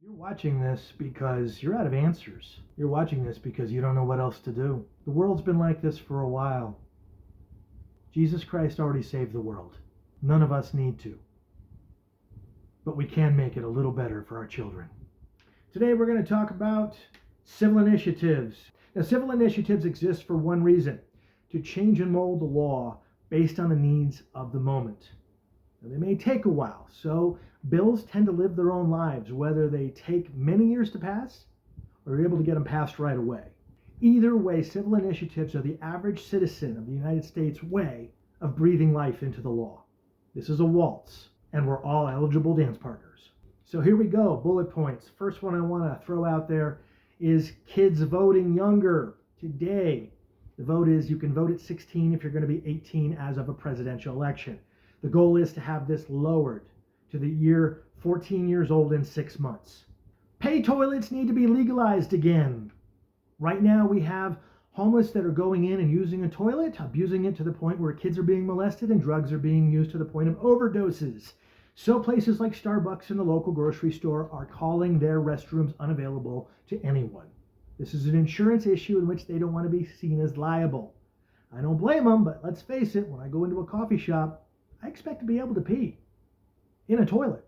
You're watching this because you're out of answers. You're watching this because you don't know what else to do. The world's been like this for a while. Jesus Christ already saved the world. None of us need to. But we can make it a little better for our children. Today we're going to talk about civil initiatives. Now, civil initiatives exist for one reason: to change and mold the law based on the needs of the moment. Now, they may take a while, so bills tend to live their own lives, whether they take many years to pass or you're able to get them passed right away. Either way, civil initiatives are the average citizen of the United States way of breathing life into the law. This is a waltz, and we're all eligible dance partners. So here we go, bullet points. First one I want to throw out there is kids voting younger. Today, the vote is you can vote at 16 if you're going to be 18 as of a presidential election. The goal is to have this lowered to the year 14 years old in 6 months. Pay toilets need to be legalized again. Right now we have homeless that are going in and using a toilet, abusing it to the point where kids are being molested and drugs are being used to the point of overdoses. So places like Starbucks and the local grocery store are calling their restrooms unavailable to anyone. This is an insurance issue in which they don't want to be seen as liable. I don't blame them, but let's face it, when I go into a coffee shop, I expect to be able to pee in a toilet.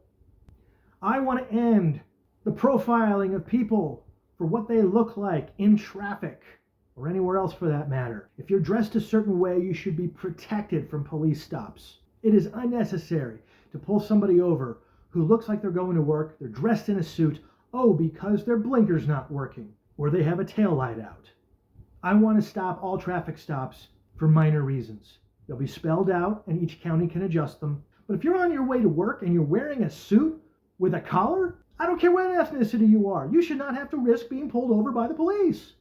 I want to end the profiling of people for what they look like in traffic or anywhere else for that matter. If you're dressed a certain way, you should be protected from police stops. It is unnecessary to pull somebody over who looks like they're going to work, they're dressed in a suit, because their blinker's not working or they have a tail light out. I want to stop all traffic stops for minor reasons. They'll be spelled out and each county can adjust them. But if you're on your way to work and you're wearing a suit with a collar, I don't care what ethnicity you are, you should not have to risk being pulled over by the police.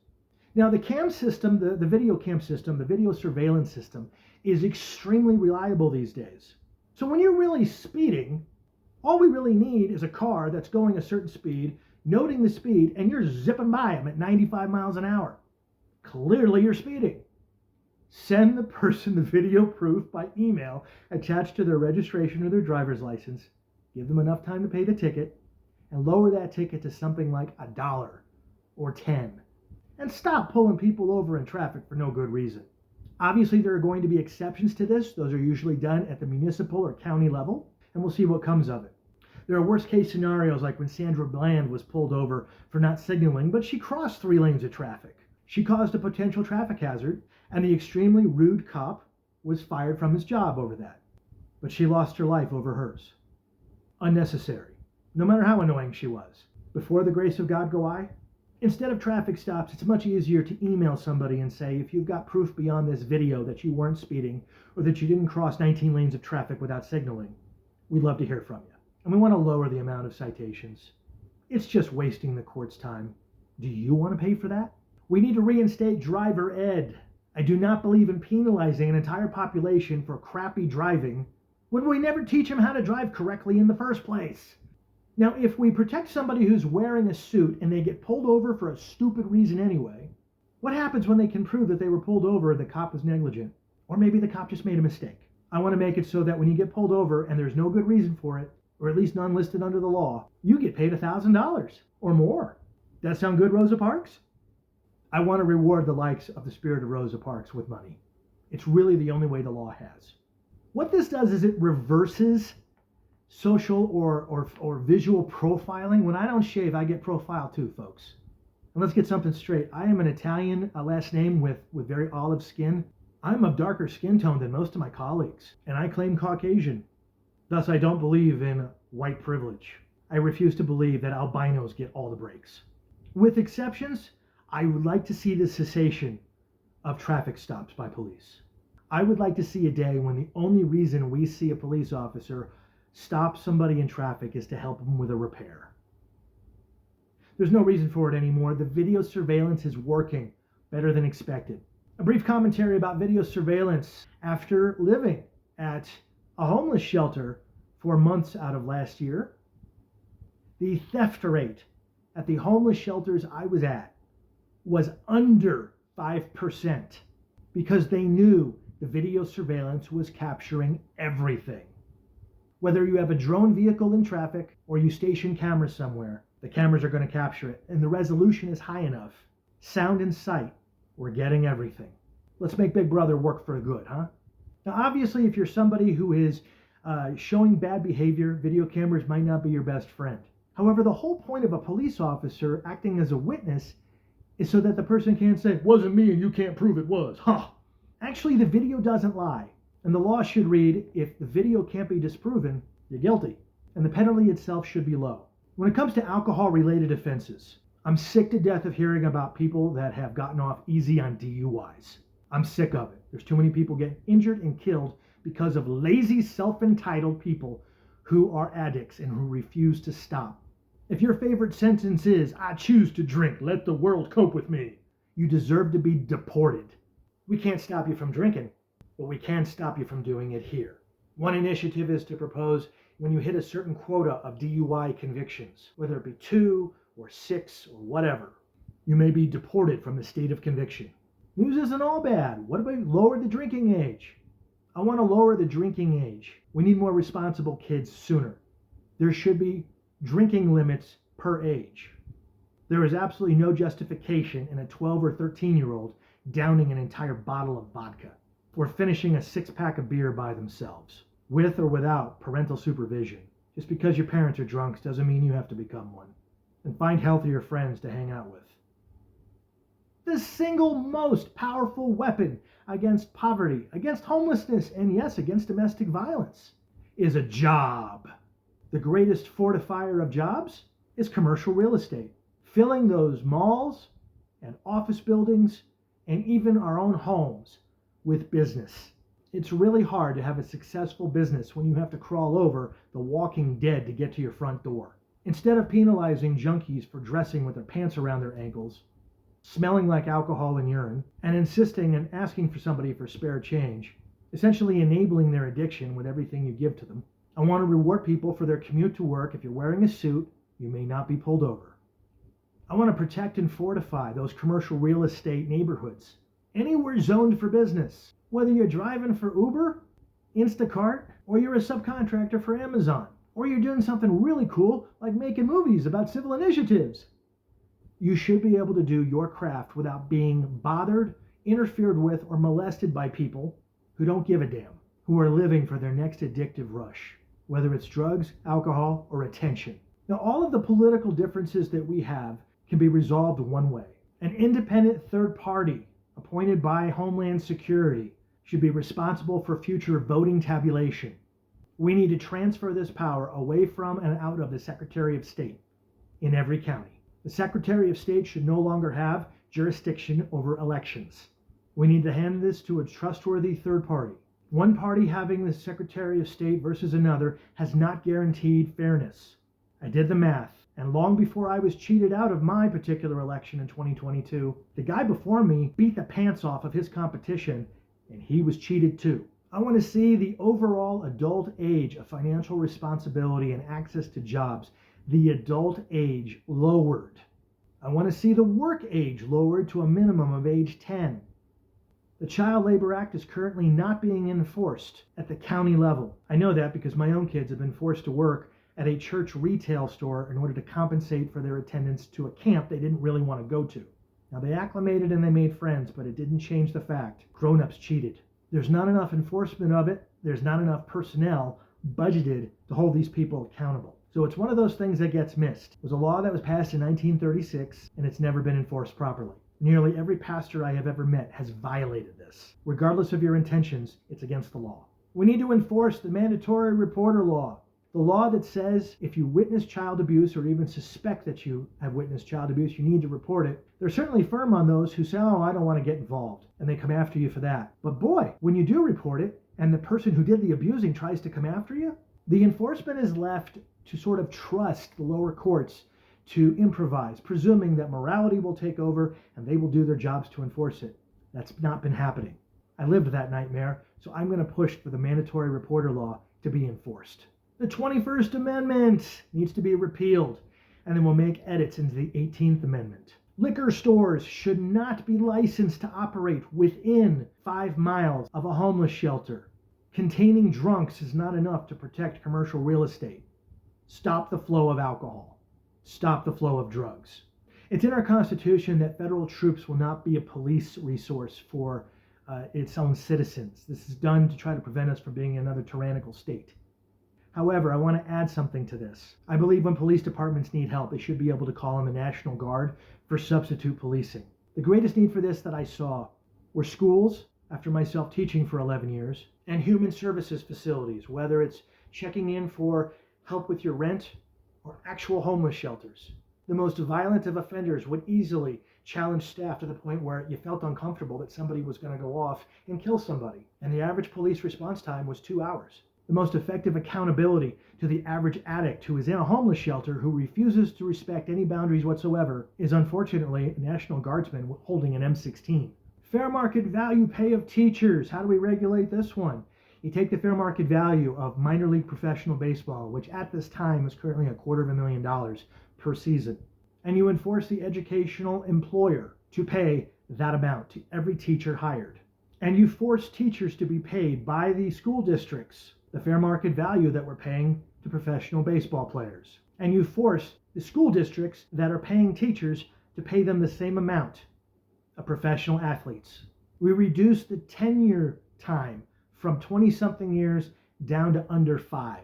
Now, the cam system, the video cam system, the video surveillance system is extremely reliable these days. So when you're really speeding, all we really need is a car that's going a certain speed, noting the speed, and you're zipping by them at 95 miles an hour. Clearly you're speeding. Send the person the video proof by email attached to their registration or their driver's license. Give them enough time to pay the ticket and lower that ticket to something like $1 or 10. And stop pulling people over in traffic for no good reason. Obviously, there are going to be exceptions to this. Those are usually done at the municipal or county level, and we'll see what comes of it. There are worst case scenarios like when Sandra Bland was pulled over for not signaling, but she crossed 3 lanes of traffic. She caused a potential traffic hazard, and the extremely rude cop was fired from his job over that. But she lost her life over hers. Unnecessary, no matter how annoying she was. Before the grace of God go I? Instead of traffic stops, it's much easier to email somebody and say, if you've got proof beyond this video that you weren't speeding or that you didn't cross 19 lanes of traffic without signaling, we'd love to hear from you. And we want to lower the amount of citations. It's just wasting the court's time. Do you want to pay for that? We need to reinstate driver ed. I do not believe in penalizing an entire population for crappy driving when we never teach them how to drive correctly in the first place. Now, if we protect somebody who's wearing a suit and they get pulled over for a stupid reason anyway, what happens when they can prove that they were pulled over and the cop was negligent? Or maybe the cop just made a mistake. I want to make it so that when you get pulled over and there's no good reason for it, or at least none listed under the law, you get paid $1,000 or more. That sound good, Rosa Parks? I want to reward the likes of the spirit of Rosa Parks with money. It's really the only way the law has. What this does is it reverses social or visual profiling. When I don't shave, I get profiled too, folks. And let's get something straight. I am an Italian last name with very olive skin. I'm of darker skin tone than most of my colleagues, and I claim Caucasian. Thus, I don't believe in white privilege. I refuse to believe that albinos get all the breaks. With exceptions, I would like to see the cessation of traffic stops by police. I would like to see a day when the only reason we see a police officer stop somebody in traffic is to help them with a repair. There's no reason for it anymore. The video surveillance is working better than expected. A brief commentary about video surveillance. After living at a homeless shelter for months out of last year, the theft rate at the homeless shelters I was at was under 5% because they knew the video surveillance was capturing everything. Whether you have a drone vehicle in traffic or you station cameras somewhere, The cameras are going to capture it, and the resolution is high enough. Sound and sight, we're getting everything. Let's make Big Brother work for good, huh? Now, obviously, if you're somebody who is showing bad behavior, video cameras might not be your best friend. However, the whole point of a police officer acting as a witness is so that the person can't say, wasn't me and you can't prove it was. Ha! Actually, the video doesn't lie. And the law should read, if the video can't be disproven, you're guilty. And the penalty itself should be low. When it comes to alcohol-related offenses, I'm sick to death of hearing about people that have gotten off easy on DUIs. I'm sick of it. There's too many people getting injured and killed because of lazy, self-entitled people who are addicts and who refuse to stop. If your favorite sentence is, I choose to drink, let the world cope with me, you deserve to be deported. We can't stop you from drinking, but we can stop you from doing it here. One initiative is to propose when you hit a certain quota of DUI convictions, whether it be 2 or 6 or whatever, you may be deported from the state of conviction. News isn't all bad. What about lower the drinking age? I want to lower the drinking age. We need more responsible kids sooner. There should be drinking limits per age. There is absolutely no justification in a 12 or 13-year-old downing an entire bottle of vodka or finishing a 6-pack of beer by themselves, with or without parental supervision. Just because your parents are drunks doesn't mean you have to become one. And find healthier friends to hang out with. The single most powerful weapon against poverty, against homelessness, and yes, against domestic violence is a job. The greatest fortifier of jobs is commercial real estate. Filling those malls and office buildings and even our own homes with business. It's really hard to have a successful business when you have to crawl over the walking dead to get to your front door. Instead of penalizing junkies for dressing with their pants around their ankles, smelling like alcohol and urine, and insisting and asking for somebody for spare change, essentially enabling their addiction with everything you give to them, I want to reward people for their commute to work. If you're wearing a suit, you may not be pulled over. I want to protect and fortify those commercial real estate neighborhoods, anywhere zoned for business, whether you're driving for Uber, Instacart, or you're a subcontractor for Amazon, or you're doing something really cool like making movies about civil initiatives. You should be able to do your craft without being bothered, interfered with, or molested by people who don't give a damn, who are living for their next addictive rush, whether it's drugs, alcohol, or attention. Now, all of the political differences that we have can be resolved one way. An independent third party appointed by Homeland Security should be responsible for future voting tabulation. We need to transfer this power away from and out of the Secretary of State in every county. The Secretary of State should no longer have jurisdiction over elections. We need to hand this to a trustworthy third party. One party having the Secretary of State versus another has not guaranteed fairness. I did the math, and long before I was cheated out of my particular election in 2022, the guy before me beat the pants off of his competition, and he was cheated too. I want to see the overall adult age of financial responsibility and access to jobs, the adult age lowered. I want to see the work age lowered to a minimum of age 10. The Child Labor Act is currently not being enforced at the county level. I know that because my own kids have been forced to work at a church retail store in order to compensate for their attendance to a camp they didn't really want to go to. Now, they acclimated and they made friends, but it didn't change the fact grown-ups cheated. There's not enough enforcement of it. There's not enough personnel budgeted to hold these people accountable. So it's one of those things that gets missed. It was a law that was passed in 1936, and it's never been enforced properly. Nearly every pastor I have ever met has violated this. Regardless of your intentions, it's against the law. We need to enforce the mandatory reporter law. The law that says if you witness child abuse or even suspect that you have witnessed child abuse, you need to report it. They're certainly firm on those who say, oh, I don't want to get involved, and they come after you for that. But boy, when you do report it, and the person who did the abusing tries to come after you, the enforcement is left to sort of trust the lower courts to improvise, presuming that morality will take over and they will do their jobs to enforce it. That's not been happening. I lived that nightmare, so I'm going to push for the mandatory reporter law to be enforced. The 21st Amendment needs to be repealed, and then we'll make edits into the 18th Amendment. Liquor stores should not be licensed to operate within 5 miles of a homeless shelter. Containing drunks is not enough to protect commercial real estate. Stop the flow of alcohol. stop the flow of drugs. It's in our Constitution that federal troops will not be a police resource for its own citizens. This is done to try to prevent us from being another tyrannical state. However, I want to add something to this. I believe when police departments need help, they should be able to call in the National Guard for substitute policing. The greatest need for this that I saw were schools, after myself teaching for 11 years, and human services facilities, whether it's checking in for help with your rent or actual homeless shelters. The most violent of offenders would easily challenge staff to the point where you felt uncomfortable that somebody was going to go off and kill somebody. And the average police response time was 2 hours. The most effective accountability to the average addict who is in a homeless shelter who refuses to respect any boundaries whatsoever is unfortunately a National Guardsman holding an M16. Fair market value pay of teachers. How do we regulate this one? You take the fair market value of minor league professional baseball, which at this time is currently $250,000 per season, and you enforce the educational employer to pay that amount to every teacher hired. And you force teachers to be paid by the school districts the fair market value that we're paying to professional baseball players. And you force the school districts that are paying teachers to pay them the same amount of professional athletes. We reduce the tenure time from 20-something years down to under 5.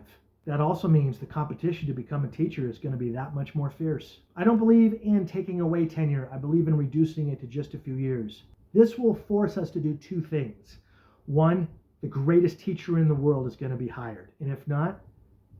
That also means the competition to become a teacher is going to be that much more fierce. I don't believe in taking away tenure. I believe in reducing it to just a few years. This will force us to do two things. One, the greatest teacher in the world is going to be hired. And if not,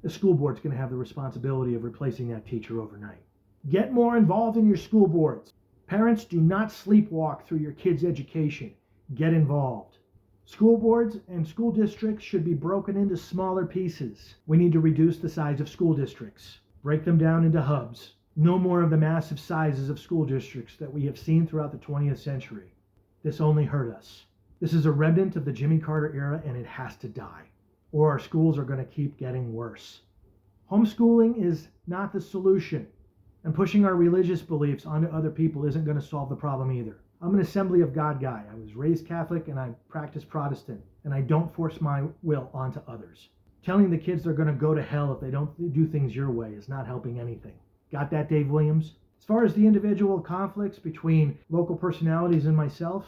the school board's going to have the responsibility of replacing that teacher overnight. Get more involved in your school boards. Parents, do not sleepwalk through your kids' education. Get involved. School boards and school districts should be broken into smaller pieces. We need to reduce the size of school districts. Break them down into hubs. No more of the massive sizes of school districts that we have seen throughout the 20th century. This only hurt us. This is a remnant of the Jimmy Carter era, and it has to die, or our schools are going to keep getting worse. Homeschooling is not the solution, and pushing our religious beliefs onto other people isn't going to solve the problem either. I'm an Assembly of God guy. I was raised Catholic and I practice Protestant, and I don't force my will onto others. Telling the kids they're going to go to hell if they don't do things your way is not helping anything. Got that, Dave Williams? As far as the individual conflicts between local personalities and myself,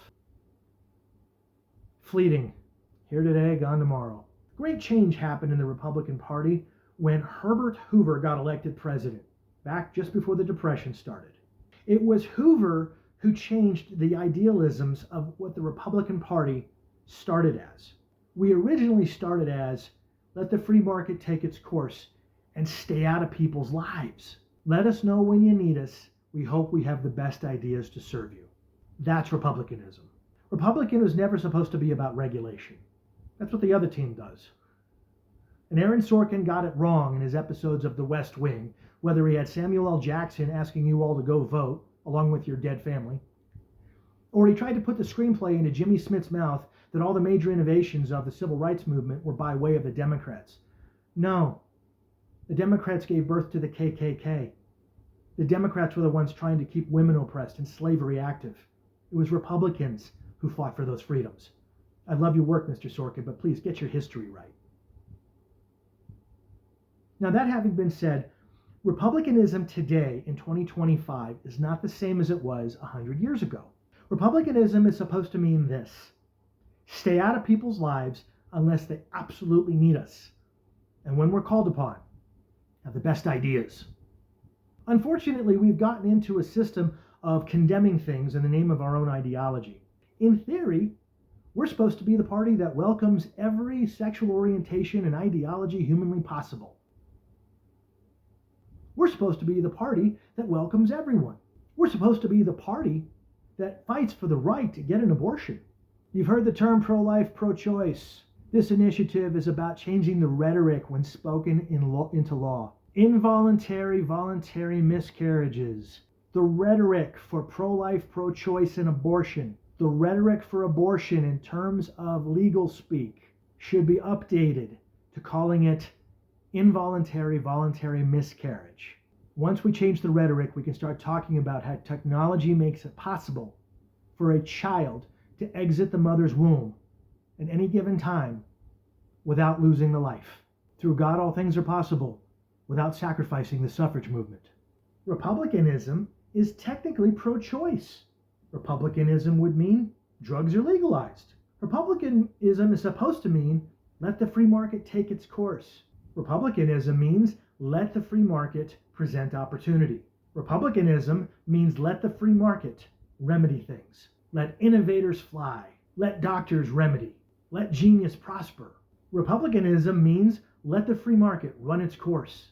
fleeting. Here today, gone tomorrow. Great change happened in the Republican Party when Herbert Hoover got elected president, back just before the Depression started. It was Hoover who changed the idealisms of what the Republican Party started as. We originally started as, let the free market take its course and stay out of people's lives. Let us know when you need us. We hope we have the best ideas to serve you. That's republicanism. Republican was never supposed to be about regulation. That's what the other team does. And Aaron Sorkin got it wrong in his episodes of The West Wing, whether he had Samuel L. Jackson asking you all to go vote, along with your dead family, or he tried to put the screenplay into Jimmy Smith's mouth that all the major innovations of the civil rights movement were by way of the Democrats. No, the Democrats gave birth to the KKK. The Democrats were the ones trying to keep women oppressed and slavery active. It was Republicans who fought for those freedoms. I love your work, Mr. Sorkin, but please get your history right. Now, that having been said, Republicanism today in 2025 is not the same as it was 100 years ago. Republicanism is supposed to mean this: stay out of people's lives unless they absolutely need us, and when we're called upon, have the best ideas. Unfortunately, we've gotten into a system of condemning things in the name of our own ideology. In theory, we're supposed to be the party that welcomes every sexual orientation and ideology humanly possible. We're supposed to be the party that welcomes everyone. We're supposed to be the party that fights for the right to get an abortion. You've heard the term pro-life, pro-choice. This initiative is about changing the rhetoric when spoken into law. Involuntary, voluntary miscarriages. The rhetoric for pro-life, pro-choice, and abortion. The rhetoric for abortion in terms of legal speak should be updated to calling it involuntary, voluntary miscarriage. Once we change the rhetoric, we can start talking about how technology makes it possible for a child to exit the mother's womb at any given time without losing the life. Through God, all things are possible without sacrificing the suffrage movement. Republicanism is technically pro-choice. Republicanism would mean drugs are legalized. Republicanism is supposed to mean let the free market take its course. Republicanism means let the free market present opportunity. Republicanism means let the free market remedy things. Let innovators fly. Let doctors remedy. Let genius prosper. Republicanism means let the free market run its course.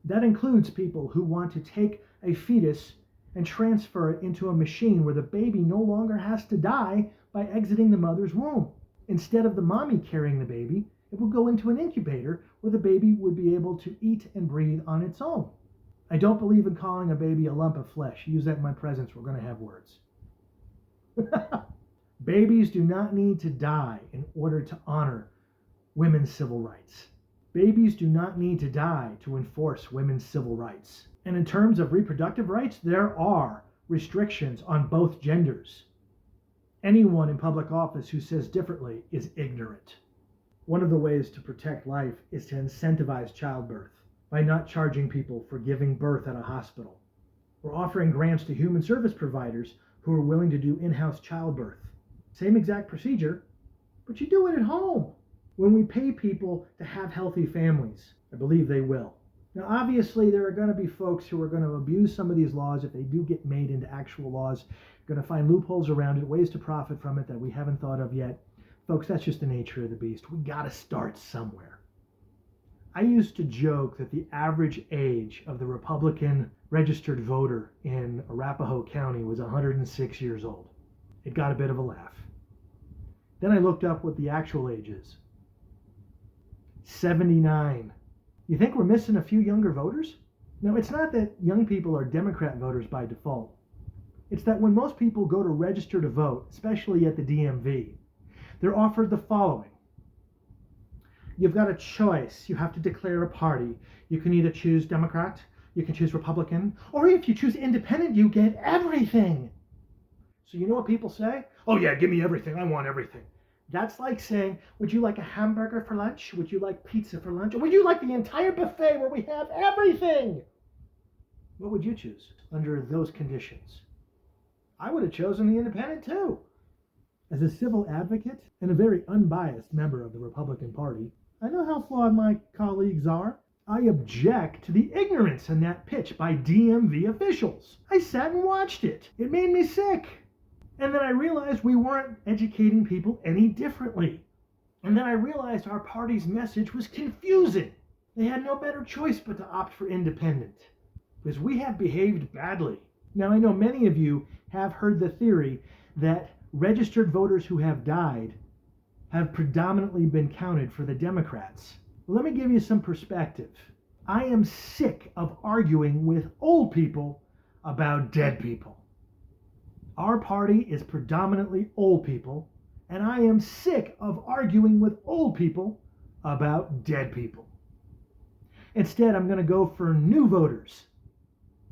That includes people who want to take a fetus and transfer it into a machine where the baby no longer has to die by exiting the mother's womb. Instead of the mommy carrying the baby, it will go into an incubator where the baby would be able to eat and breathe on its own. I don't believe in calling a baby a lump of flesh. Use that in my presence. We're going to have words. Babies do not need to die in order to honor women's civil rights. Babies do not need to die to enforce women's civil rights. And in terms of reproductive rights, there are restrictions on both genders. Anyone in public office who says differently is ignorant. One of the ways to protect life is to incentivize childbirth by not charging people for giving birth at a hospital. We're offering grants to human service providers who are willing to do in-house childbirth. Same exact procedure, but you do it at home. When we pay people to have healthy families, I believe they will. Now, obviously, there are going to be folks who are going to abuse some of these laws if they do get made into actual laws, going to find loopholes around it, ways to profit from it that we haven't thought of yet. Folks, that's just the nature of the beast. We got to start somewhere. I used to joke that the average age of the Republican registered voter in Arapahoe County was 106 years old. It got a bit of a laugh. Then I looked up what the actual age is. 79. You think we're missing a few younger voters? No, it's not that young people are Democrat voters by default. It's that when most people go to register to vote, especially at the DMV, they're offered the following. You've got a choice. You have to declare a party. You can either choose Democrat, you can choose Republican, or if you choose independent, you get everything. So you know what people say? Oh yeah, give me everything. I want everything. That's like saying, would you like a hamburger for lunch? Would you like pizza for lunch? Or would you like the entire buffet where we have everything? What would you choose under those conditions? I would have chosen the independent too. As a civil advocate and a very unbiased member of the Republican Party, I know how flawed my colleagues are. I object to the ignorance in that pitch by DMV officials. I sat and watched it. It made me sick. And then I realized we weren't educating people any differently. And then I realized our party's message was confusing. They had no better choice but to opt for independent, because we have behaved badly. Now, I know many of you have heard the theory that registered voters who have died have predominantly been counted for the Democrats. Well, let me give you some perspective. I am sick of arguing with old people about dead people. Our party is predominantly old people, and I am sick of arguing with old people about dead people. Instead, I'm going to go for new voters.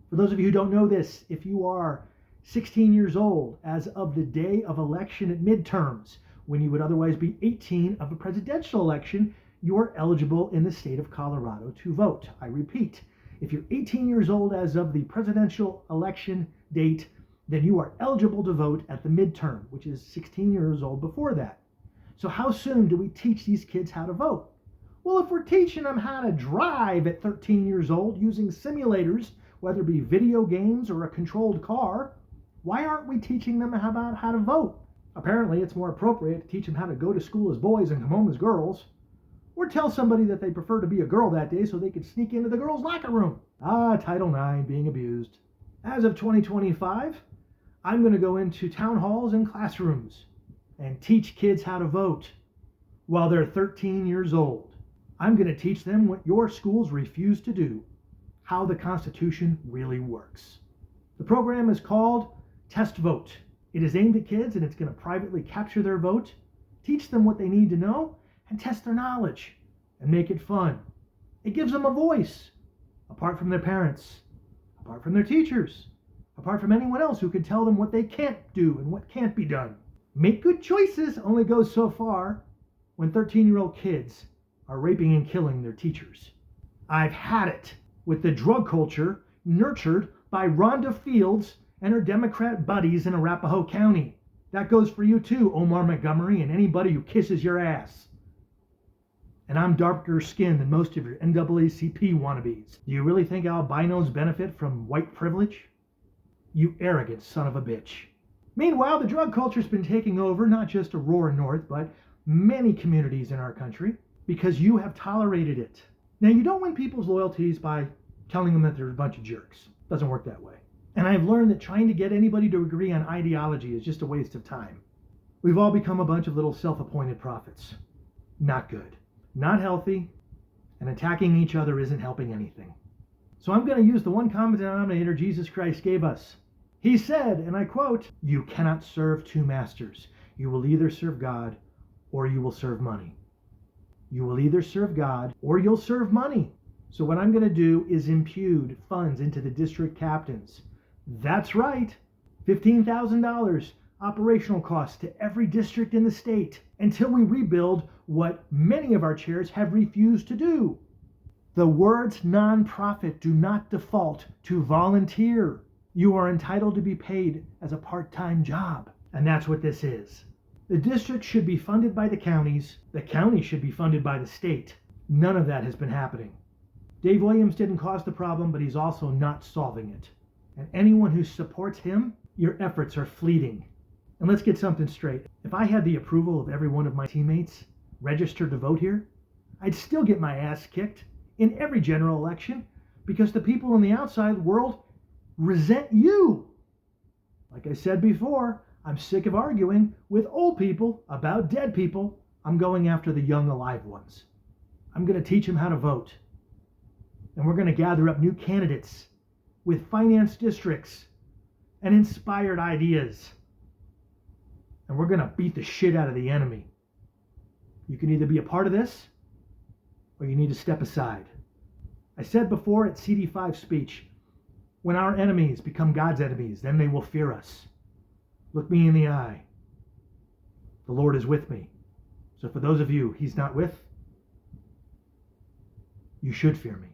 For those of you who don't know this, if you are 16 years old as of the day of election at midterms, when you would otherwise be 18 of a presidential election, you are eligible in the state of Colorado to vote. I repeat, if you're 18 years old as of the presidential election date, then you are eligible to vote at the midterm, which is 16 years old before that. So how soon do we teach these kids how to vote? Well, if we're teaching them how to drive at 13 years old using simulators, whether it be video games or a controlled car, why aren't we teaching them about how to vote? Apparently, it's more appropriate to teach them how to go to school as boys and come home as girls, or tell somebody that they prefer to be a girl that day so they could sneak into the girls' locker room. Title IX being abused. As of 2025, I'm going to go into town halls and classrooms and teach kids how to vote while they're 13 years old. I'm going to teach them what your schools refuse to do, how the Constitution really works. The program is called Test Vote. It is aimed at kids, and it's going to privately capture their vote, teach them what they need to know, and test their knowledge, and make it fun. It gives them a voice, apart from their parents, apart from their teachers, apart from anyone else who can tell them what they can't do and what can't be done. Make good choices only goes so far when 13-year-old kids are raping and killing their teachers. I've had it with the drug culture nurtured by Rhonda Fields and her Democrat buddies in Arapahoe County. That goes for you too, Omar Montgomery, and anybody who kisses your ass. And I'm darker skinned than most of your NAACP wannabes. Do you really think albinos benefit from white privilege? You arrogant son of a bitch. Meanwhile, the drug culture's been taking over not just Aurora North, but many communities in our country because you have tolerated it. Now, you don't win people's loyalties by telling them that they're a bunch of jerks. It doesn't work that way. And I've learned that trying to get anybody to agree on ideology is just a waste of time. We've all become a bunch of little self-appointed prophets. Not good. Not healthy. And attacking each other isn't helping anything. So I'm going to use the one common denominator Jesus Christ gave us. He said, and I quote, "You cannot serve two masters. You will either serve God or you will serve money." You will either serve God or you'll serve money. So what I'm going to do is impute funds into the district captains. That's right, $15,000 operational costs to every district in the state until we rebuild what many of our chairs have refused to do. The words nonprofit do not default to volunteer. You are entitled to be paid as a part-time job, and that's what this is. The district should be funded by the counties should be funded by the state. None of that has been happening. Dave Williams didn't cause the problem, but he's also not solving it. And anyone who supports him, your efforts are fleeting. And let's get something straight. If I had the approval of every one of my teammates registered to vote here, I'd still get my ass kicked in every general election because the people in the outside world resent you. Like I said before, I'm sick of arguing with old people about dead people. I'm going after the young, alive ones. I'm going to teach them how to vote. And we're going to gather up new candidates with finance districts and inspired ideas. And we're going to beat the shit out of the enemy. You can either be a part of this or you need to step aside. I said before at CD5 speech, when our enemies become God's enemies, then they will fear us. Look me in the eye. The Lord is with me. So for those of you He's not with, you should fear me.